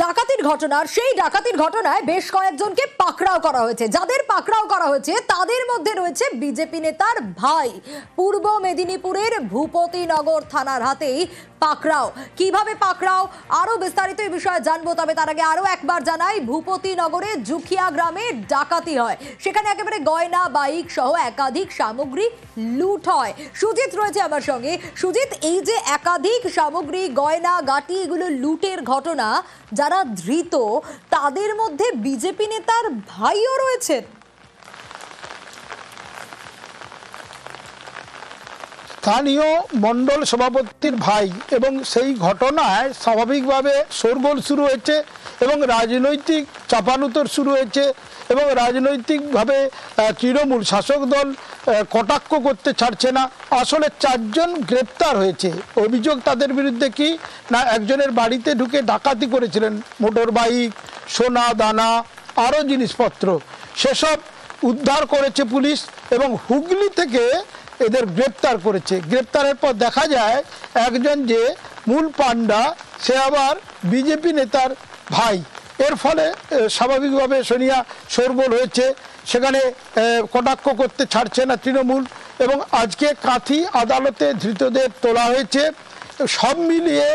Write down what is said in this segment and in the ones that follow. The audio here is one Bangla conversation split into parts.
ডাকাতির ঘটনার সেই ডাকাতির ঘটনায় বেশ কয়েকজনকে পাকড়াও করা হয়েছে। যাদের পাকড়াও করা হয়েছে তাদের মধ্যে রয়েছে বিজেপি নেতার ভাই। পূর্ব মেদিনীপুরের ভূপতিনগর থানার হাতেই পাকড়াও। কিভাবে পাকড়াও আরো বিস্তারিত এই বিষয়ে জানবো, তবে তার আগে আরো একবার জানাই, ভূপতিনগরে জুখিয়া গ্রামে ডাকাতি হয়। সেখানে একেবারে গয়না, বাইক সহ একাধিক সামগ্রী লুট হয়। সুজিত রয়েছে আমার সঙ্গে। সুজিত, এই যে একাধিক সামগ্রী, গয়না গাটি, এগুলো লুটের ঘটনা, যারা ধৃত তাদের মধ্যে বিজেপি নেতার ভাইও রয়েছেন। স্থানীয় মণ্ডল সভাপতির ভাই, এবং সেই ঘটনায় স্বাভাবিকভাবে শোরগোল শুরু হয়েছে এবং রাজনৈতিক চাপানুতর শুরু হয়েছে এবং রাজনৈতিকভাবে তৃণমূল শাসক দল কটাক্ষ করতে ছাড়ছে না। আসলে 4 জন গ্রেপ্তার হয়েছে। অভিযোগ তাদের বিরুদ্ধে কি না, একজনের বাড়িতে ঢুকে ডাকাতি করেছিলেন, মোটর বাইক, সোনা দানা, আরও জিনিসপত্র, সেসব উদ্ধার করেছে পুলিশ এবং হুগলি থেকে এদের গ্রেপ্তার করেছে। গ্রেপ্তারের পর দেখা যায় একজন যে মূল পান্ডা, সে আবার বিজেপি নেতার ভাই। এর ফলে স্বাভাবিকভাবে সোনিয়া শোরগোল হয়েছে, সেখানে কটাক্ষ করতে ছাড়ছে না তৃণমূল, এবং আজকে কাঁথি আদালতে ধৃতদের তোলা হয়েছে। সব মিলিয়ে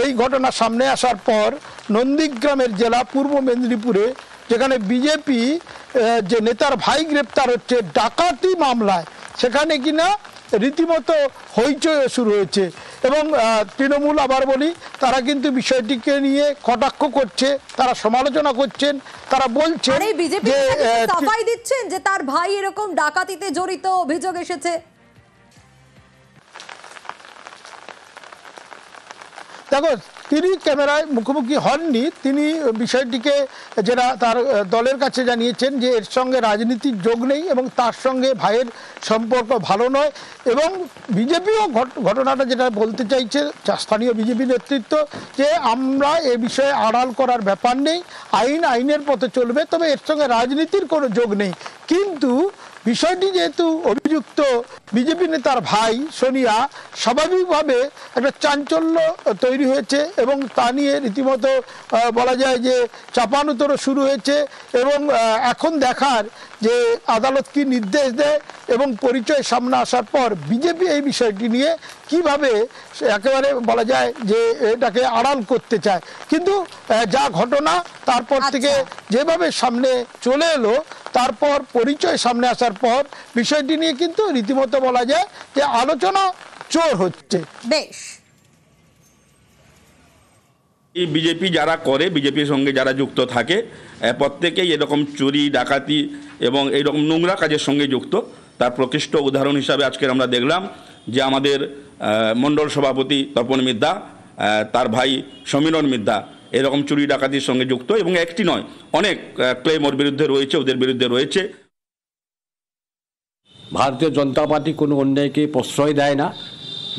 এই ঘটনা সামনে আসার পর নন্দীগ্রামের জেলা পূর্ব মেদিনীপুরে, যেখানে বিজেপি যে নেতার ভাই গ্রেপ্তার হচ্ছে ডাকাতি মামলায়, সেখানে কিনা রীতিমতো হইচই শুরু হয়েছে। এবং তৃণমূল, আবার বলি, তারা কিন্তু বিষয়টিকে নিয়ে কটাক্ষ করছে, তারা সমালোচনা করছেন, তারা বলছেন যে সাফাই দিচ্ছেন যে তার ভাই এরকম ডাকাতিতে জড়িত, অভিযোগ এসেছে। দেখো, তিনি ক্যামেরায় মুখোমুখি হননি, তিনি বিষয়টিকে যেটা তার দলের কাছে জানিয়েছেন যে এর সঙ্গে রাজনীতির যোগ নেই এবং তার সঙ্গে ভাইয়ের সম্পর্ক ভালো নয়। এবং বিজেপিও ঘটনাটা যেটা বলতে চাইছে স্থানীয় বিজেপি নেতৃত্ব, যে আমরা এ বিষয়ে আড়াল করার ব্যাপার নেই, আইনের পথে চলবে, তবে এর সঙ্গে রাজনীতির কোনো যোগ নেই। কিন্তু বিষয়টি যেহেতু অভিযুক্ত বিজেপি নেতার ভাই সোনিয়া, স্বাভাবিকভাবে একটা চাঞ্চল্য তৈরি হয়েছে এবং তা নিয়ে রীতিমতো বলা যায় যে চাপানুতরও শুরু হয়েছে। এবং এখন দেখার যে আদালত কি নির্দেশ দেয় এবং পরিচয় সামনে আসার পর বিজেপি এই বিষয়টি নিয়ে কিভাবে একেবারে বলা যায় যে এটাকে আড়াল করতে চায়। কিন্তু যা ঘটনা তারপর থেকে যেভাবে সামনে চলে এলো, তারপর পরিচয় সামনে আসার পর বিষয়টি নিয়ে কিন্তু রীতিমতো বলা যায় যে আলোচনা জোর হচ্ছে। বেশ, এই বিজেপি যারা করে, বিজেপির সঙ্গে যারা যুক্ত থাকে, প্রত্যেকেই এরকম চুরি ডাকাতি এবং এইরকম নোংরা কাজের সঙ্গে যুক্ত। তার প্রকৃষ্ট উদাহরণ হিসাবে আজকের আমরা দেখলাম যে আমাদের মণ্ডল সভাপতি তপন মিদ্যা, তার ভাই সমীরণ মিদ্যা এরকম চুরি ডাকাতির সঙ্গে যুক্ত, এবং একটি নয়, অনেক ক্লেম ওর বিরুদ্ধে রয়েছে, ওদের বিরুদ্ধে রয়েছে। ভারতীয় জনতা পার্টি কোনো অন্যায়কে প্রশ্রয় দেয় না।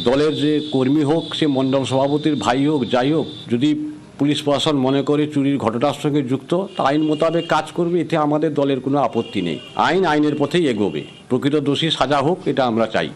দলের যে কর্মী হোক, সে মণ্ডল সভাপতির ভাই হোক, যাই হোক, যদি পুলিশ প্রশাসন মনে করে চুরির ঘটনার সঙ্গে যুক্ত, তা আইন মোতাবেক কাজ করবে, এতে আমাদের দলের কোনো আপত্তি নেই। আইনের পথেই এগোবে, প্রকৃত দোষী সাজা হোক, এটা আমরা চাই।